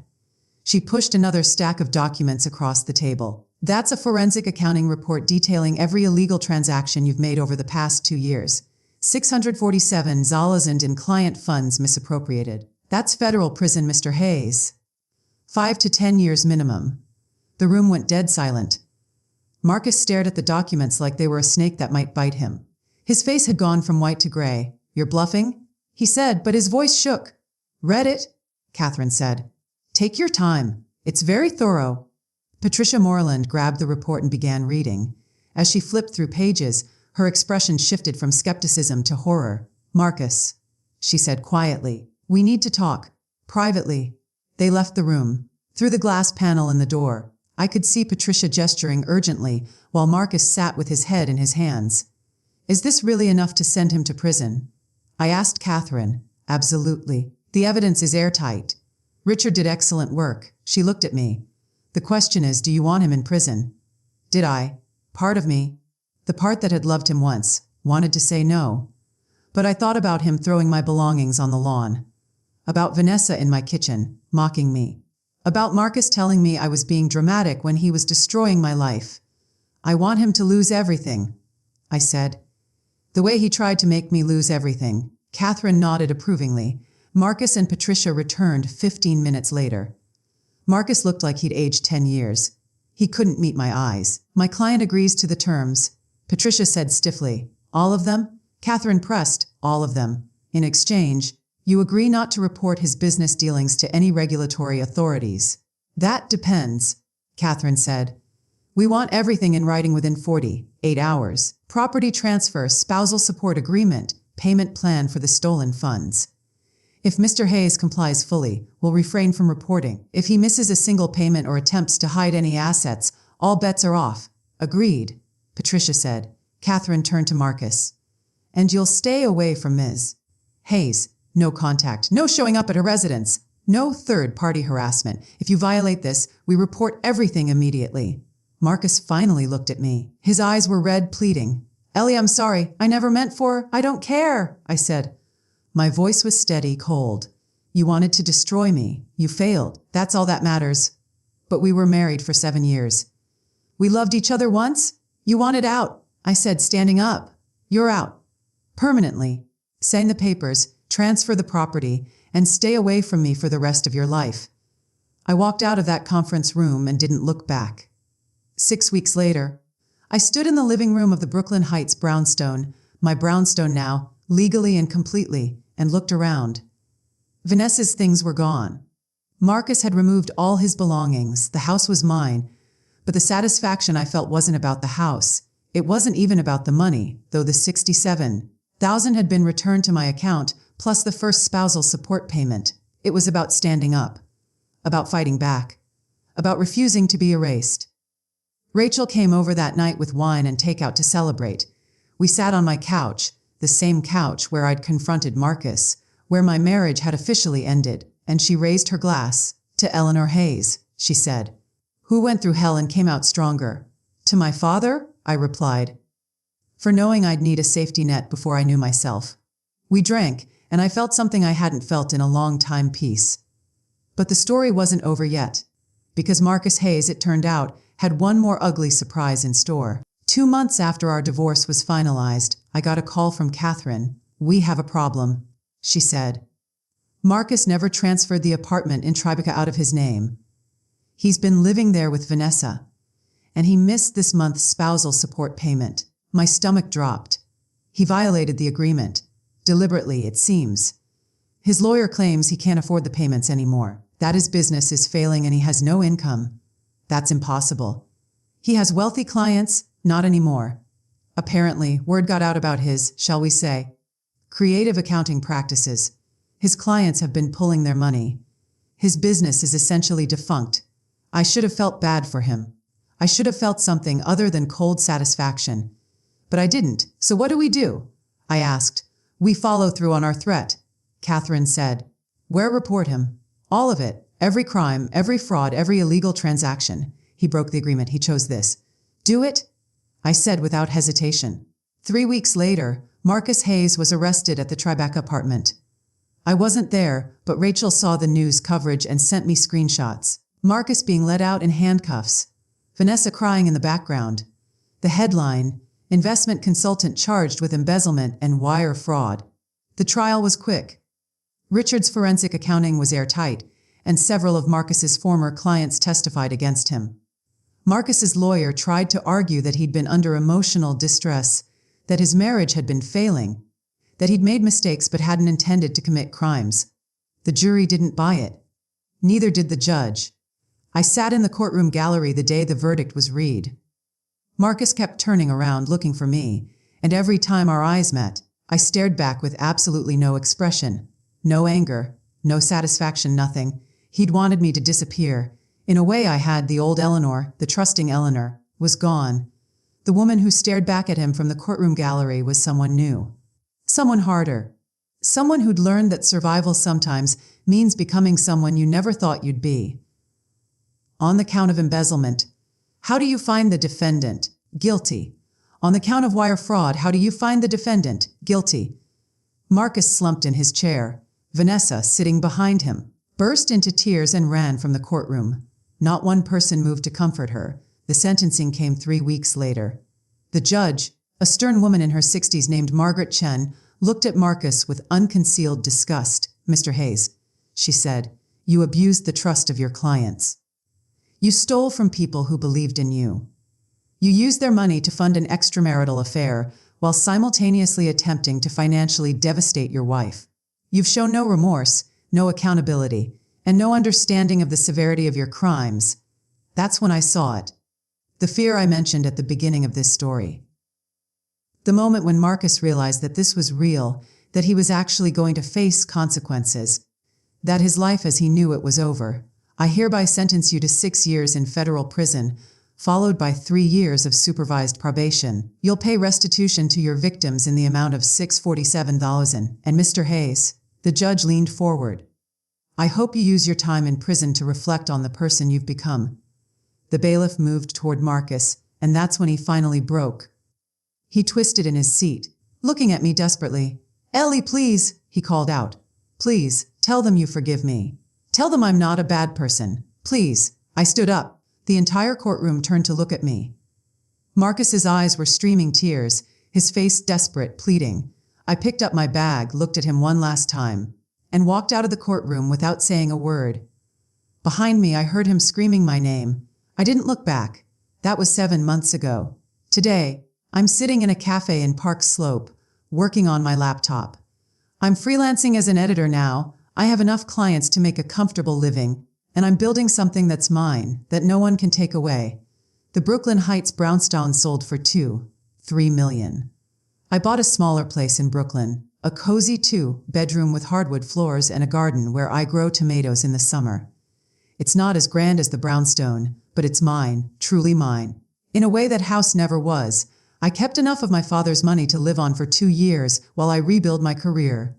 She pushed another stack of documents across the table. "That's a forensic accounting report detailing every illegal transaction you've made over the past 2 years. $647,000 in client funds misappropriated. That's federal prison, Mr. Hayes. 5 to 10 years minimum." The room went dead silent. Marcus stared at the documents like they were a snake that might bite him. His face had gone from white to gray. "You're bluffing?" he said, but his voice shook. "Read it?" Catherine said. "Take your time. It's very thorough." Patricia Moreland grabbed the report and began reading. As she flipped through pages, her expression shifted from skepticism to horror. "Marcus," she said quietly, "we need to talk. Privately." They left the room. Through the glass panel in the door, I could see Patricia gesturing urgently while Marcus sat with his head in his hands. Is this really enough to send him to prison? I asked Catherine. Absolutely. The evidence is airtight. Richard did excellent work. She looked at me. The question is, do you want him in prison? Did I? Part of me, the part that had loved him once, wanted to say no. But I thought about him throwing my belongings on the lawn. About Vanessa in my kitchen, mocking me. About Marcus telling me I was being dramatic when he was destroying my life. I want him to lose everything, I said. The way he tried to make me lose everything. Catherine nodded approvingly. Marcus and Patricia returned 15 minutes later. Marcus looked like he'd aged 10 years. He couldn't meet my eyes. My client agrees to the terms, Patricia said stiffly. All of them? Catherine pressed. All of them. In exchange, you agree not to report his business dealings to any regulatory authorities. That depends, Catherine said. We want everything in writing within 48 hours. Property transfer, spousal support agreement, payment plan for the stolen funds. If Mr. Hayes complies fully, we'll refrain from reporting. If he misses a single payment or attempts to hide any assets, all bets are off. Agreed, Patricia said. Catherine turned to Marcus. And you'll stay away from Ms. Hayes. No contact, no showing up at her residence, no third-party harassment. If you violate this, we report everything immediately. Marcus finally looked at me. His eyes were red, pleading. Ellie, I'm sorry. I never meant for. I don't care, I said. My voice was steady, cold. You wanted to destroy me. You failed. That's all that matters. But we were married for 7 years. We loved each other once? You wanted out, I said, standing up. You're out. Permanently. Sign the papers, transfer the property, and stay away from me for the rest of your life. I walked out of that conference room and didn't look back. 6 weeks later, I stood in the living room of the Brooklyn Heights brownstone, my brownstone now, legally and completely, and looked around. Vanessa's things were gone. Marcus had removed all his belongings. The house was mine, but the satisfaction I felt wasn't about the house. It wasn't even about the money, though the $67,000 had been returned to my account, plus the first spousal support payment. It was about standing up, about fighting back, about refusing to be erased. Rachel came over that night with wine and takeout to celebrate. We sat on my couch, the same couch where I'd confronted Marcus, where my marriage had officially ended, and she raised her glass. To Eleanor Hayes, she said, who went through hell and came out stronger. To my father, I replied, for knowing I'd need a safety net before I knew myself. We drank, and I felt something I hadn't felt in a long time, peace. But the story wasn't over yet, because Marcus Hayes, it turned out, had one more ugly surprise in store. 2 months after our divorce was finalized, I got a call from Catherine. We have a problem, she said. Marcus never transferred the apartment in Tribeca out of his name. He's been living there with Vanessa, and he missed this month's spousal support payment. My stomach dropped. He violated the agreement. Deliberately, it seems. His lawyer claims he can't afford the payments anymore, that his business is failing and he has no income. That's impossible. He has wealthy clients, not anymore. Apparently, word got out about his, shall we say, creative accounting practices. His clients have been pulling their money. His business is essentially defunct. I should have felt bad for him. I should have felt something other than cold satisfaction. But I didn't. So what do? I asked. We follow through on our threat, Catherine said. Where report him? All of it. Every crime, every fraud, every illegal transaction. He broke the agreement. He chose this. Do it? I said without hesitation. 3 weeks later, Marcus Hayes was arrested at the Tribeca apartment. I wasn't there, but Rachel saw the news coverage and sent me screenshots. Marcus being let out in handcuffs. Vanessa crying in the background. The headline, investment consultant charged with embezzlement and wire fraud. The trial was quick. Richard's forensic accounting was airtight, and several of Marcus's former clients testified against him. Marcus's lawyer tried to argue that he'd been under emotional distress, that his marriage had been failing, that he'd made mistakes but hadn't intended to commit crimes. The jury didn't buy it. Neither did the judge. I sat in the courtroom gallery the day the verdict was read. Marcus kept turning around looking for me, and every time our eyes met, I stared back with absolutely no expression. No anger, no satisfaction, nothing. He'd wanted me to disappear. In a way I had. The old Eleanor, the trusting Eleanor, was gone. The woman who stared back at him from the courtroom gallery was someone new. Someone harder. Someone who'd learned that survival sometimes means becoming someone you never thought you'd be. On the count of embezzlement, how do you find the defendant? Guilty. On the count of wire fraud, how do you find the defendant? Guilty. Marcus slumped in his chair. Vanessa, sitting behind him, burst into tears and ran from the courtroom. Not one person moved to comfort her. The sentencing came 3 weeks later. The judge, a stern woman in her 60s named Margaret Chen, looked at Marcus with unconcealed disgust. "Mr. Hayes," she said, "you abused the trust of your clients. You stole from people who believed in you. You used their money to fund an extramarital affair while simultaneously attempting to financially devastate your wife. You've shown no remorse, no accountability, and no understanding of the severity of your crimes." That's when I saw it. The fear I mentioned at the beginning of this story. The moment when Marcus realized that this was real, that he was actually going to face consequences, that his life as he knew it was over. "I hereby sentence you to 6 years in federal prison, followed by 3 years of supervised probation. You'll pay restitution to your victims in the amount of $647,000. And Mr. Hayes," the judge leaned forward, "I hope you use your time in prison to reflect on the person you've become." The bailiff moved toward Marcus, and that's when he finally broke. He twisted in his seat, looking at me desperately. "Ellie, please," he called out. "Please, tell them you forgive me. Tell them I'm not a bad person. Please." I stood up. The entire courtroom turned to look at me. Marcus's eyes were streaming tears, his face desperate, pleading. I picked up my bag, looked at him one last time, and walked out of the courtroom without saying a word. Behind me, I heard him screaming my name. I didn't look back. That was 7 months ago. Today, I'm sitting in a cafe in Park Slope, working on my laptop. I'm freelancing as an editor now. I have enough clients to make a comfortable living, and I'm building something that's mine, that no one can take away. The Brooklyn Heights brownstone sold for $2.3 million. I bought a smaller place in Brooklyn, a cozy 2-bedroom with hardwood floors and a garden where I grow tomatoes in the summer. It's not as grand as the brownstone, but it's mine, truly mine. In a way that house never was. I kept enough of my father's money to live on for 2 years while I rebuild my career.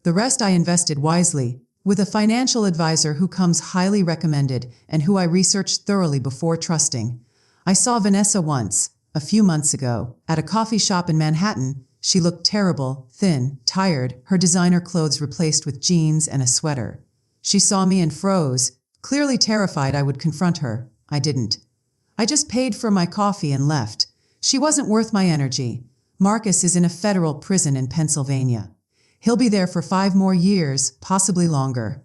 The rest I invested wisely, with a financial advisor who comes highly recommended and who I researched thoroughly before trusting. I saw Vanessa once, a few months ago, at a coffee shop in Manhattan. She looked terrible, thin, tired, her designer clothes replaced with jeans and a sweater. She saw me and froze, clearly terrified I would confront her. I didn't. I just paid for my coffee and left. She wasn't worth my energy. Marcus is in a federal prison in Pennsylvania. He'll be there for 5 more years, possibly longer.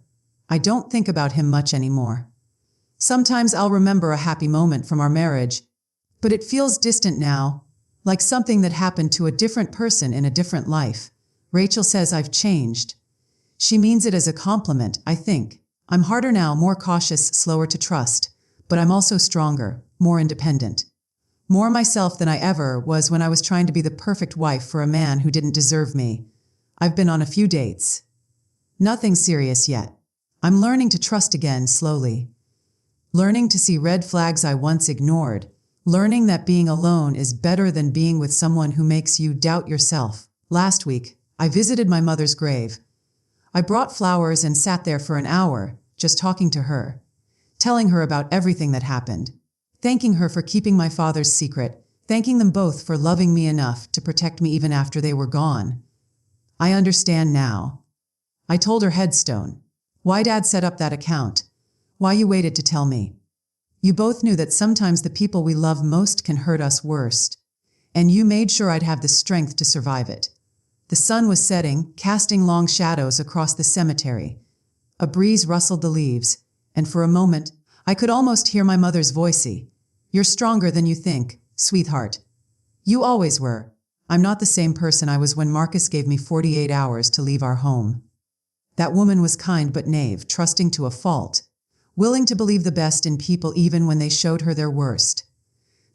I don't think about him much anymore. Sometimes I'll remember a happy moment from our marriage, but it feels distant now, like something that happened to a different person in a different life. Rachel says I've changed. She means it as a compliment, I think. I'm harder now, more cautious, slower to trust, but I'm also stronger, more independent. More myself than I ever was when I was trying to be the perfect wife for a man who didn't deserve me. I've been on a few dates. Nothing serious yet. I'm learning to trust again slowly. Learning to see red flags I once ignored. Learning that being alone is better than being with someone who makes you doubt yourself. Last week, I visited my mother's grave. I brought flowers and sat there for an hour, just talking to her, telling her about everything that happened, thanking her for keeping my father's secret, thanking them both for loving me enough to protect me even after they were gone. I understand now. I told her headstone. Why Dad set up that account. Why you waited to tell me. You both knew that sometimes the people we love most can hurt us worst, and you made sure I'd have the strength to survive it. The sun was setting, casting long shadows across the cemetery. A breeze rustled the leaves, and for a moment, I could almost hear my mother's voicey. "You're stronger than you think, sweetheart. You always were. I'm not the same person I was when Marcus gave me 48 hours to leave our home." That woman was kind but naive, trusting to a fault, willing to believe the best in people even when they showed her their worst.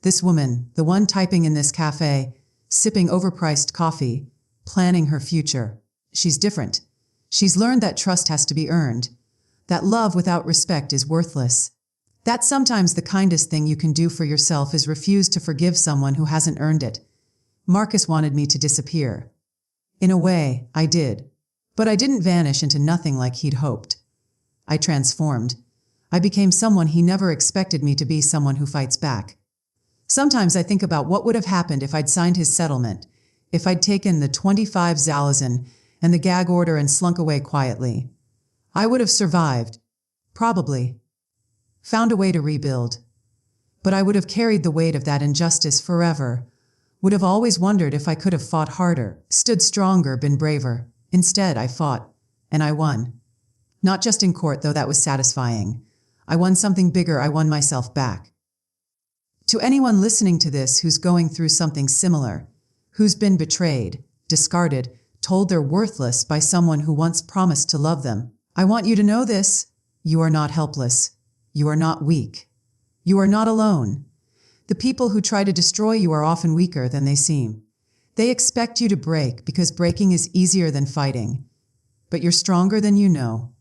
This woman, the one typing in this cafe, sipping overpriced coffee, planning her future. She's different. She's learned that trust has to be earned, that love without respect is worthless. That sometimes the kindest thing you can do for yourself is refuse to forgive someone who hasn't earned it. Marcus wanted me to disappear. In a way, I did. But I didn't vanish into nothing like he'd hoped. I transformed. I became someone he never expected me to be, someone who fights back. Sometimes I think about what would have happened if I'd signed his settlement, if I'd taken the 25 Zalazin and the gag order and slunk away quietly. I would have survived. Probably. Found a way to rebuild. But I would have carried the weight of that injustice forever. Would have always wondered if I could have fought harder, stood stronger, been braver. Instead, I fought. And I won. Not just in court, though that was satisfying. I won something bigger. I won myself back. To anyone listening to this who's going through something similar, who's been betrayed, discarded, told they're worthless by someone who once promised to love them, I want you to know this: you are not helpless. You are not weak. You are not alone. The people who try to destroy you are often weaker than they seem. They expect you to break because breaking is easier than fighting. But you're stronger than you know.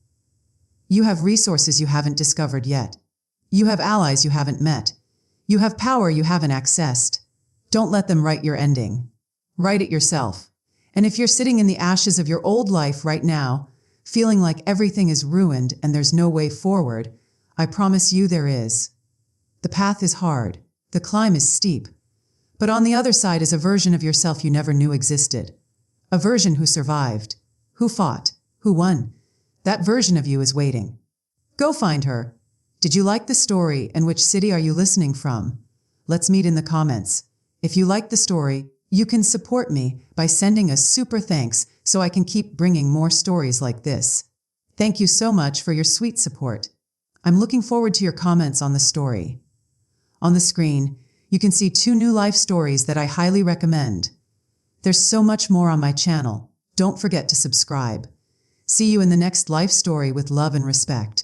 You have resources you haven't discovered yet. You have allies you haven't met. You have power you haven't accessed. Don't let them write your ending. Write it yourself. And if you're sitting in the ashes of your old life right now, feeling like everything is ruined and there's no way forward, I promise you there is. The path is hard. The climb is steep. But on the other side is a version of yourself you never knew existed. A version who survived, who fought, who won. That version of you is waiting. Go find her. Did you like the story, and which city are you listening from? Let's meet in the comments. If you like the story, you can support me by sending a super thanks so I can keep bringing more stories like this. Thank you so much for your sweet support. I'm looking forward to your comments on the story. On the screen, you can see 2 new life stories that I highly recommend. There's so much more on my channel. Don't forget to subscribe. See you in the next life story with love and respect.